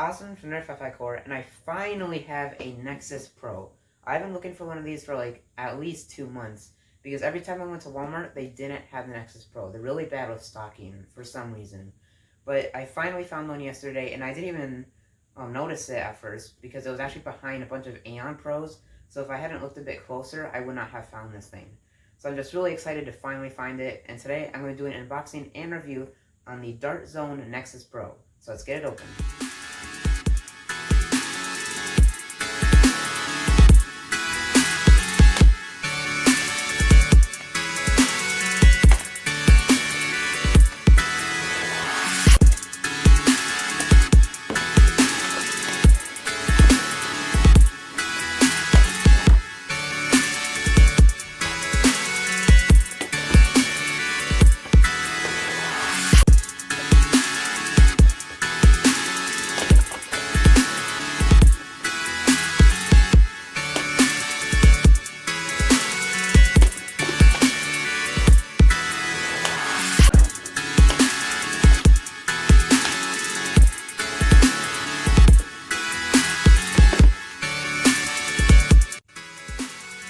awesome to Nerf FI Core, and I finally have a Nexus Pro. I've been looking for one of these for like at least 2 months, because every time I went to Walmart, they didn't have the Nexus Pro. They're really bad with stocking for some reason. But I finally found one yesterday, and I didn't even notice it at first, because it was actually behind a bunch of Aeon Pros, so if I hadn't looked a bit closer, I would not have found this thing. So I'm just really excited to finally find it, and today I'm going to do an unboxing and review on the Dart Zone Nexus Pro. So let's get it open.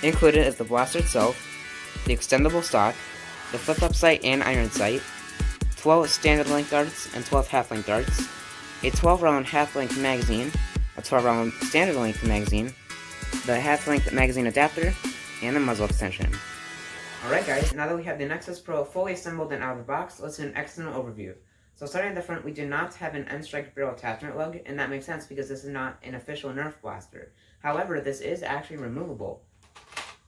Included is the blaster itself, the extendable stock, the flip-up sight and iron sight, 12 standard length darts and 12 half-length darts, a 12-round half-length magazine, a 12-round standard length magazine, the half-length magazine adapter, and the muzzle extension. Alright guys, now that we have the Nexus Pro fully assembled and out of the box, let's do an external overview. So starting at the front, we do not have an end-strike barrel attachment lug, and that makes sense because this is not an official Nerf blaster. However, this is actually removable.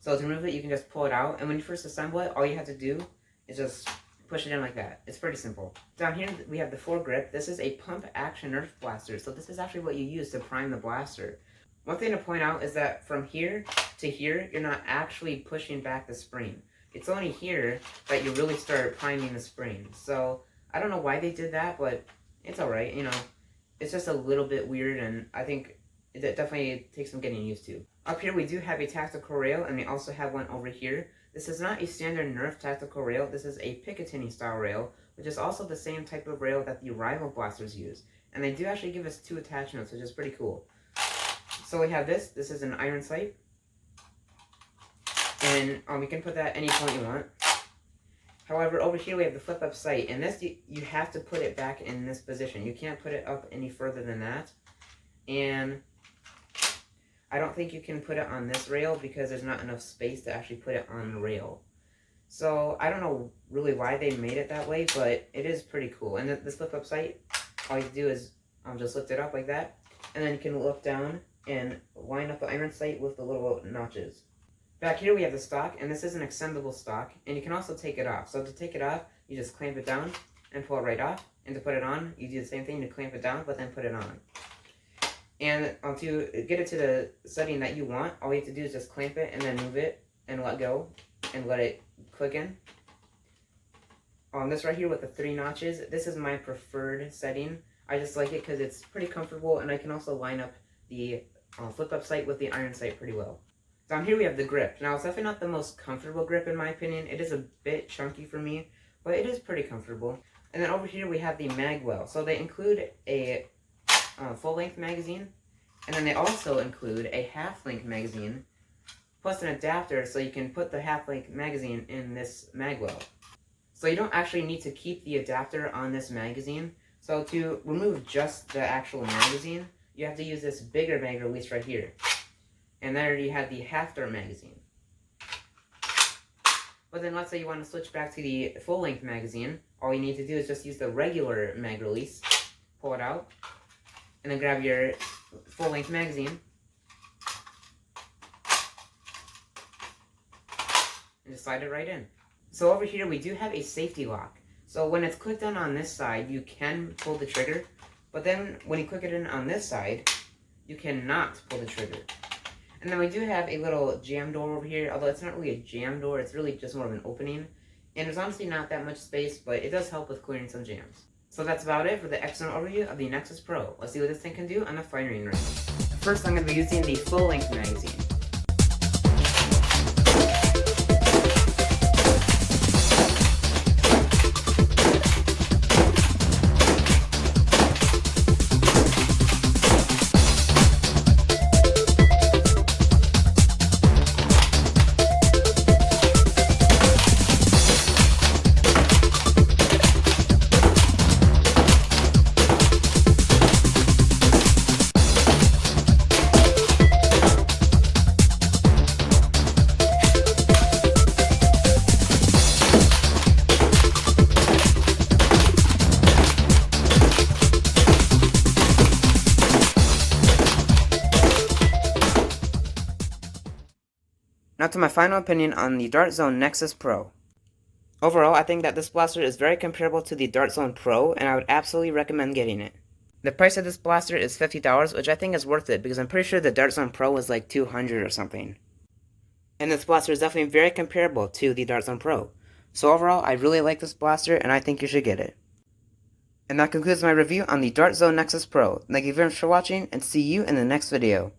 So to remove it, you can just pull it out, and when you first assemble it, all you have to do is just push it in like that. It's pretty simple. Down here, we have the foregrip. This is a pump action Nerf blaster, so this is actually what you use to prime the blaster. One thing to point out is that from here to here, you're not actually pushing back the spring. It's only here that you really start priming the spring. So I don't know why they did that, but it's alright, you know. It's just a little bit weird, and I think it definitely takes some getting used to. Up here we do have a tactical rail, and we also have one over here. This is not a standard Nerf tactical rail, this is a Picatinny style rail, which is also the same type of rail that the rival blasters use. And they do actually give us 2 attachments, which is pretty cool. So we have this is an iron sight. And we can put that at any point you want. However, over here we have the flip-up sight, and this, you have to put it back in this position. You can't put it up any further than that. And I don't think you can put it on this rail because there's not enough space to actually put it on the rail. So I don't know really why they made it that way, but it is pretty cool. And this flip-up sight, all you do is just lift it up like that, and then you can look down and line up the iron sight with the little notches. Back here we have the stock, and this is an extendable stock, and you can also take it off. So to take it off, you just clamp it down and pull it right off. And to put it on, you do the same thing, to clamp it down, but then put it on. And to get it to the setting that you want, all you have to do is just clamp it and then move it and let go and let it click in. On this right here with the 3 notches, this is my preferred setting. I just like it because it's pretty comfortable, and I can also line up the flip-up sight with the iron sight pretty well. Down here we have the grip. Now it's definitely not the most comfortable grip in my opinion. It is a bit chunky for me, but it is pretty comfortable. And then over here we have the mag well. So they include a full-length magazine, and then they also include a half-length magazine, plus an adapter so you can put the half-length magazine in this mag well. So you don't actually need to keep the adapter on this magazine. So to remove just the actual magazine, you have to use this bigger mag release right here. And there you have the half-dart magazine. But then let's say you want to switch back to the full-length magazine, all you need to do is just use the regular mag release, pull it out, and then grab your full-length magazine and just slide it right in. So over here we do have a safety lock. So when it's clicked on this side, you can pull the trigger, but then when you click it in on this side, you cannot pull the trigger. And then we do have a little jam door over here, although it's not really a jam door, it's really just more of an opening. And there's honestly not that much space, but it does help with clearing some jams. So that's about it for the external overview of the Nexus Pro. Let's see what this thing can do on the firing range. First, I'm going to be using the full-length magazine. Now to my final opinion on the Dart Zone Nexus Pro. Overall, I think that this blaster is very comparable to the Dart Zone Pro, and I would absolutely recommend getting it. The price of this blaster is $50, which I think is worth it, because I'm pretty sure the Dart Zone Pro was like $200 or something. And this blaster is definitely very comparable to the Dart Zone Pro. So overall, I really like this blaster, and I think you should get it. And that concludes my review on the Dart Zone Nexus Pro. Thank you very much for watching, and see you in the next video.